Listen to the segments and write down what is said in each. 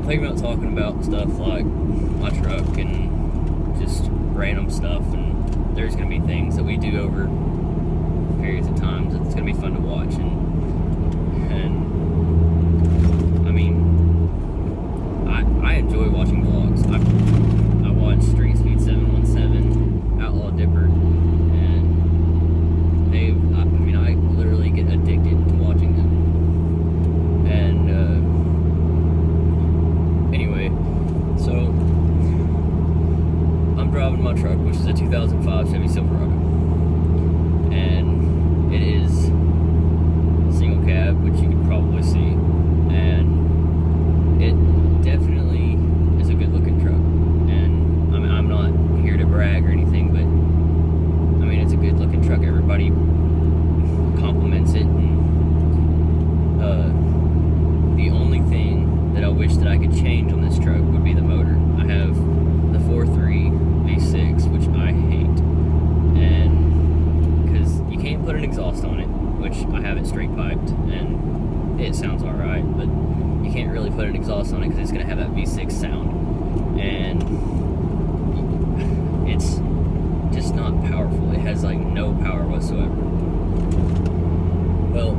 thinking about talking about stuff like my truck and just random stuff, and there's going to be things that we do over periods of time that's going to be fun to watch, and I mean, I enjoy watching vlogs. I watch Street Speed 717, Outlaw Dipper, and I literally get addicted to watching them. And anyway, so I'm driving my truck, which is a 2005 Chevy Silverado, and it is single cab, which you can probably see, and it definitely is a good looking truck. And I'm not here to brag or anything, but I mean, it's a good looking truck. Everybody compliments it, and the only thing that I wish that I could change on this truck would be the motor. I have the 4.3 V6, which I hate, and because you can't put an exhaust on it, which I have it straight piped, and it sounds alright, but you can't really put an exhaust on it because it's going to have that V6 sound, and it's just not powerful. It has like no power whatsoever. Well,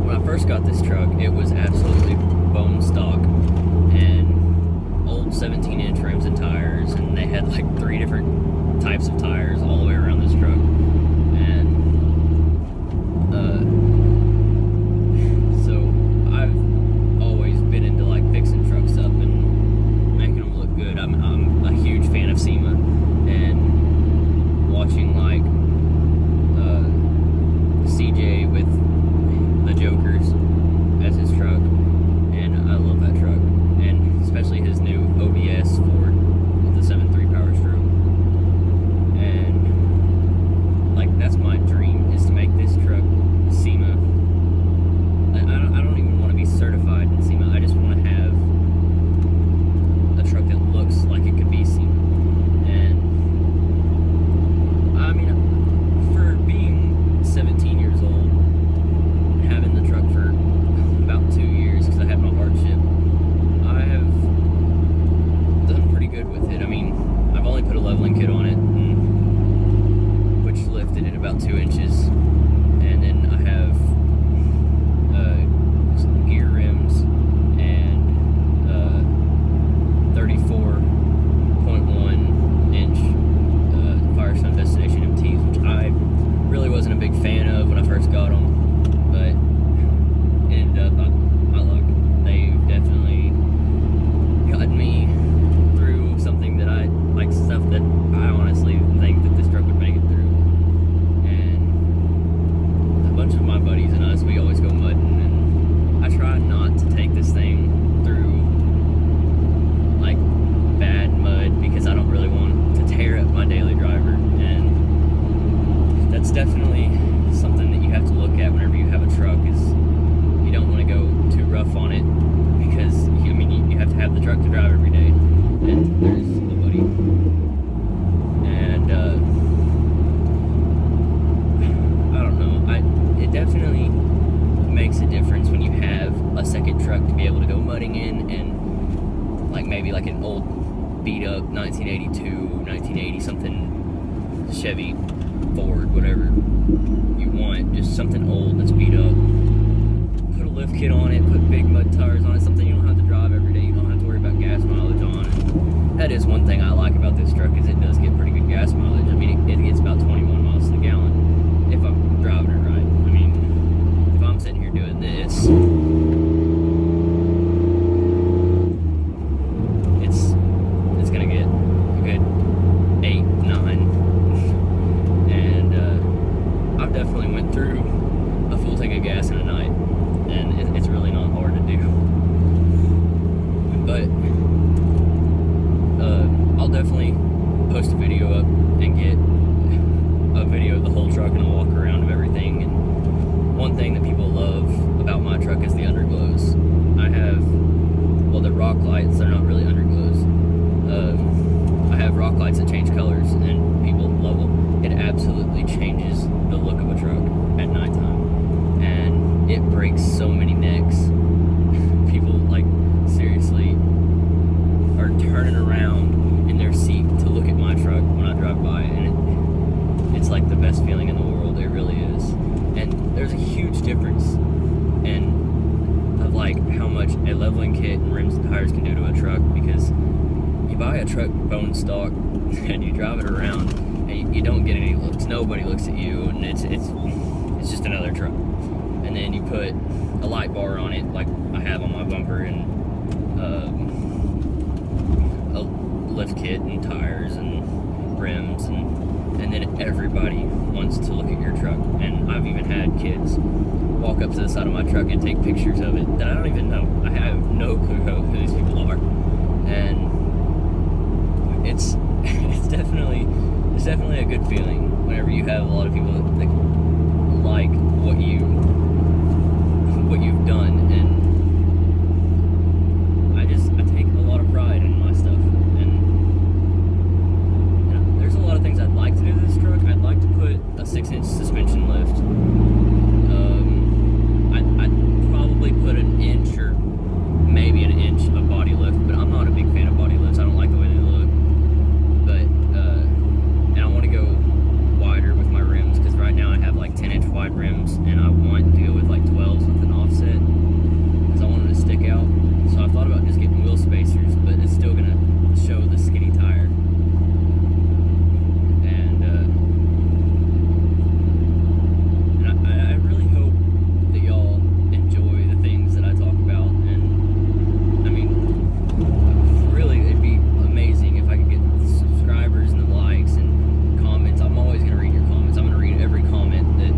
when I first got this truck, it was absolutely bone stock and old 17-inch rims and tires, and they had like 3 different types of tires all the way around this truck. And so I've always been into like fixing trucks up and making them look good. I'm a huge fan of SEMA, and watching like CJ with the Jokers as his truck, and I love that truck, and especially his new OBS Ford with the 7.3 Power Stroke. And like, that's my dream, is to make this truck SEMA. I don't even want to be certified in SEMA. I just want to have a truck that looks like it could be SEMA. And I mean, for being 17 years old and having the truck for about 2 years, because I had my hardship, I have done pretty good with it. I mean, I've only put a leveling kit on it, which lifted it about 2 inches, and then I have gear rims and 34.1 inch Firestone Destination MTs, which I really wasn't a big fan of when I first got them, but it ended up, my luck, they've definitely gotten me through something that I, like, stuff that I honestly think that this truck would make it through. And a bunch of my buddies and us, we always go mudding, and I try not to take this thing through like bad mud, because I don't really want to tear up my daily driver. And that's definitely something that you have to look at whenever you have a truck, is you don't want to go too rough on it, because you have to have the truck to drive every day. And there's nobody. And I don't know, it definitely makes a difference when you have a second truck to be able to go mudding in, and like maybe like an old beat up 1982, 1980 something Chevy, Ford, whatever you want, just something old that's beat up. Put a lift kit on it, put big mud tires on it, something you don't have to drive every day, you don't have to worry about gas mileage on. And that is one thing I like about this truck, is it does get pretty good gas mileage. I mean, it gets about 21 miles to the gallon if I'm driving it right. I mean, if I'm sitting here doing this, it's gonna get a good 8, 9. And I've definitely went through a full tank of gas in a night, and it's really not hard to do. But I'll definitely post a video up and get a video of the whole truck and a walk around of everything. And one thing that people love about my truck is the underglows. I have, well, the rock lights, they're not really underglows. I have rock lights that change colors, and people love them. It absolutely changes the look of a truck at nighttime, and it breaks so many necks. People, like, much a leveling kit and rims and tires can do to a truck, because you buy a truck bone stock and you drive it around and you don't get any looks. Nobody looks at you, and it's just another truck. And then you put a light bar on it, like I have on my bumper, and a lift kit and tires and rims, and then everybody wants to look at your truck. And I've even had kids walk up to the side of my truck and take pictures of it that I don't even know. I have no clue who these people are, and it's definitely a good feeling whenever you have a lot of people that like what you've done. And I take a lot of pride in my stuff, and there's a lot of things I'd like to do to this truck. I'd like to put a 6-inch suspension lift. I'd probably put an inch or maybe an inch of body lift, but I'm not a big fan of body lifts. I don't like the way they look. But and I want to go wider with my rims, because right now I have like 10-inch wide rims, and I want to go with like 12s with an offset, because I want them to stick out. So I thought about just getting wheel spacers, but it's still gonna show the skinny tire. And I really hope that y'all enjoy the things that I talk about. And I mean, really, it'd be amazing if I could get subscribers and the likes and comments. I'm always gonna read your comments. I'm gonna read every comment that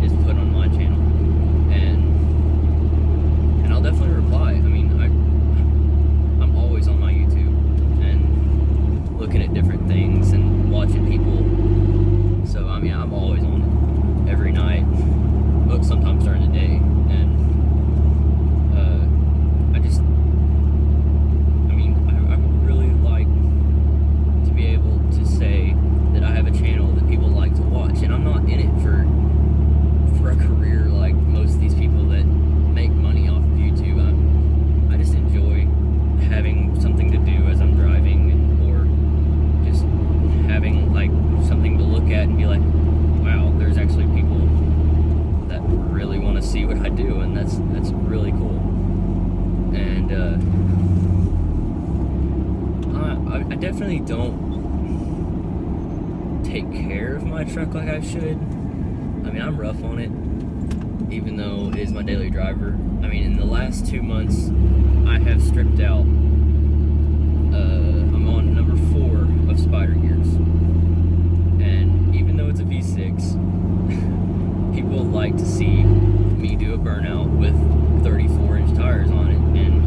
is put on my channel, and I'll definitely reply. I mean, I'm always on my YouTube and looking at different things and watching people. So I mean, I'm always on it every night, but sometimes during the day. And I would really like to be able to say that I have a channel that people like to watch, and I'm not in it for a career like most of these people that make money off of YouTube. I just enjoy having something to do as I'm driving, or just having like something to look at and be like, wow, there's actually people that really want to see what I do, and that's really cool. And I definitely don't take care of my truck like I should. I mean, I'm rough on it, even though it is my daily driver. I mean, in the last 2 months, I have stripped out. I'm on number 4 of Spider gears, and even though it's a V6, people like to see me do a burnout with 34-inch tires on it, and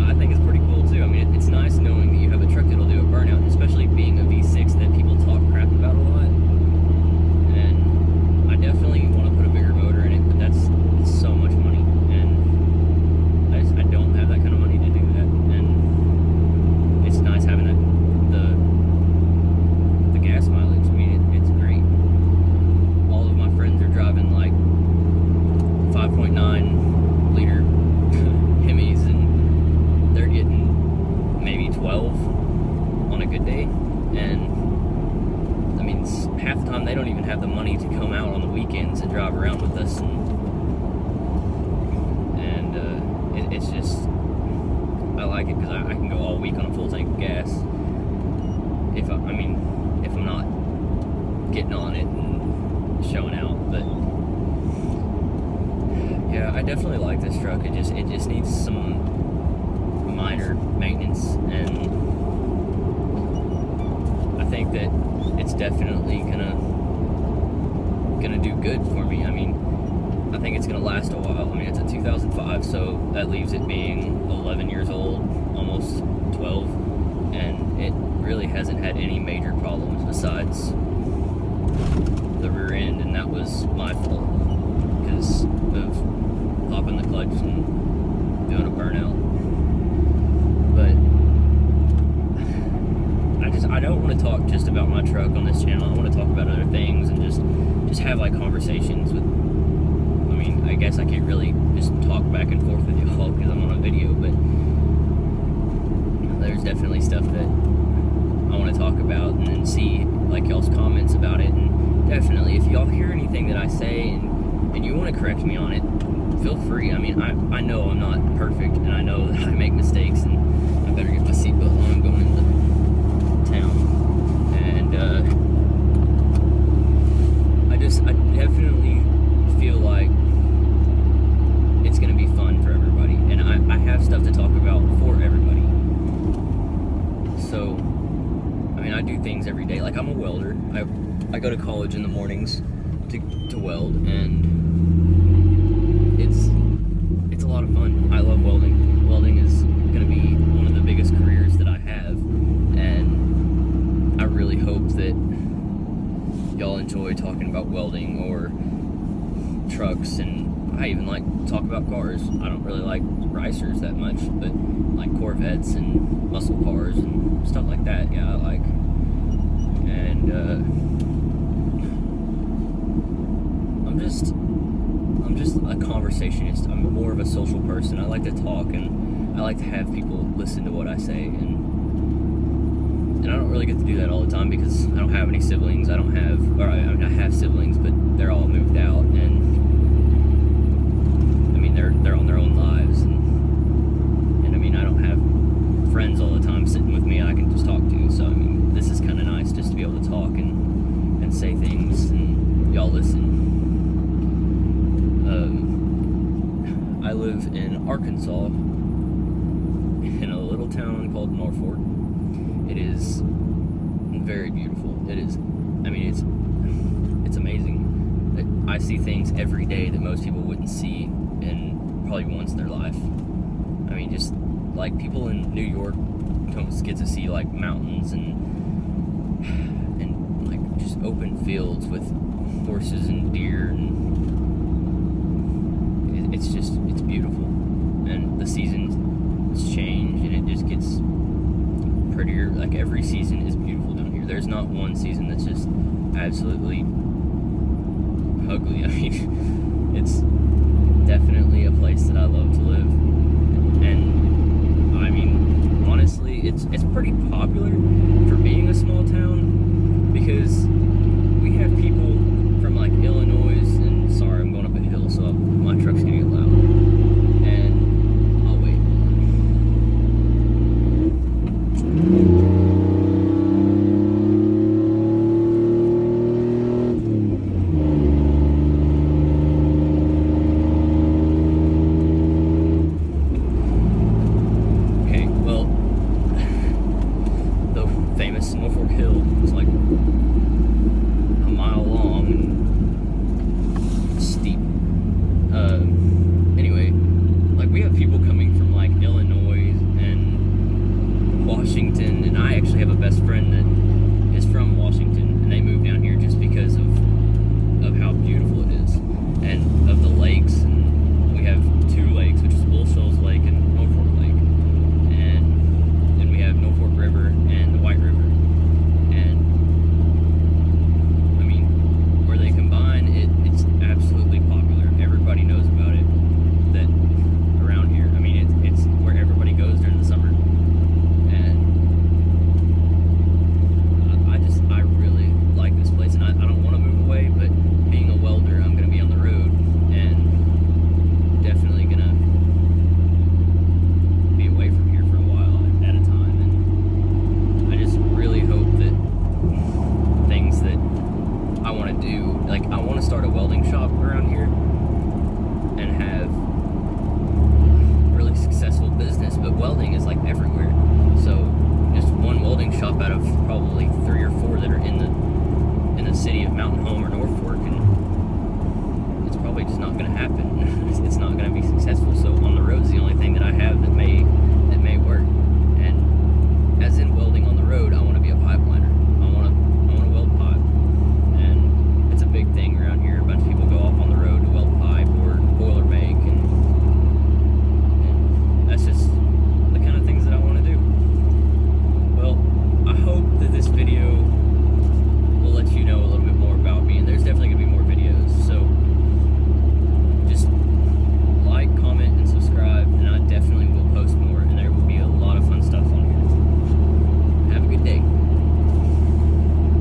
I think it's pretty cool too. I mean, it's nice knowing that you have a truck that'll do a burnout, especially being a V6 that people talk crap about a lot. And I definitely want to put a bigger motor in it, but it's so much money, and I don't have that kind of money to do that. And it's nice having the gas mileage. I mean, it's great. All of my friends are driving like 5.9 liter Hemis, and they're getting maybe 12 on a good day. And I mean, half the time they don't even have the money to come out on the weekends and drive around with us, and it's just, I like it because I can go all week on a full tank of gas if I'm not getting on it and showing out. But yeah, I definitely like this truck. It just needs some minor maintenance, and I think that it's definitely gonna do good for me. I mean, I think it's gonna last a while. I mean, it's a 2005, so that leaves it being 11 years old, almost 12, and it really hasn't had any major problems besides the rear end, and that was my fault because of popping the clutch and doing a burnout. But I don't want to talk just about my truck on this channel. I want to talk about other things and just have like conversations with. I mean, I guess I can't really just talk back and forth with y'all because I'm on a video, but there's definitely stuff that I want to talk about and then see like y'all's comments about it. And definitely, if y'all hear anything that I say and and you want to correct me on it, feel free. I mean, I know I'm not perfect, and I know that I make mistakes, and I better get my seatbelt on going into town. And I definitely feel like it's going to be fun for everybody, and I have stuff to talk about for everybody. So, I mean, I do things every day. Like, I'm a welder. I go to college in the mornings to weld, and it's a lot of fun. I love welding. Welding is going to be one of the biggest careers that I have, and I really hope that y'all enjoy talking about welding or trucks, and I even like to talk about cars. I don't really like racers that much, but like Corvettes and muscle cars and stuff like that, yeah, I like. And I'm just a conversationist. I'm more of a social person. I like to talk, and I like to have people listen to what I say, and I don't really get to do that all the time because I don't have any siblings. I have siblings, but they're all moved out, and I mean they're on their own lives, and I mean I don't have friends all the time sitting with me I can just talk to. So I mean this is kind of nice just to be able to talk and say things, and y'all listen. I live in Arkansas, in a little town called Norfolk. It is very beautiful. It is, I mean, it's amazing. I see things every day that most people wouldn't see in probably once in their life. I mean, just like people in New York don't get to see like mountains and like just open fields with horses and deer, and it's beautiful. And the seasons change, and it just gets prettier. Like every season is beautiful down here. There's not one season that's just absolutely ugly. I mean, it's definitely a place that I love to live. And I mean, honestly, it's pretty popular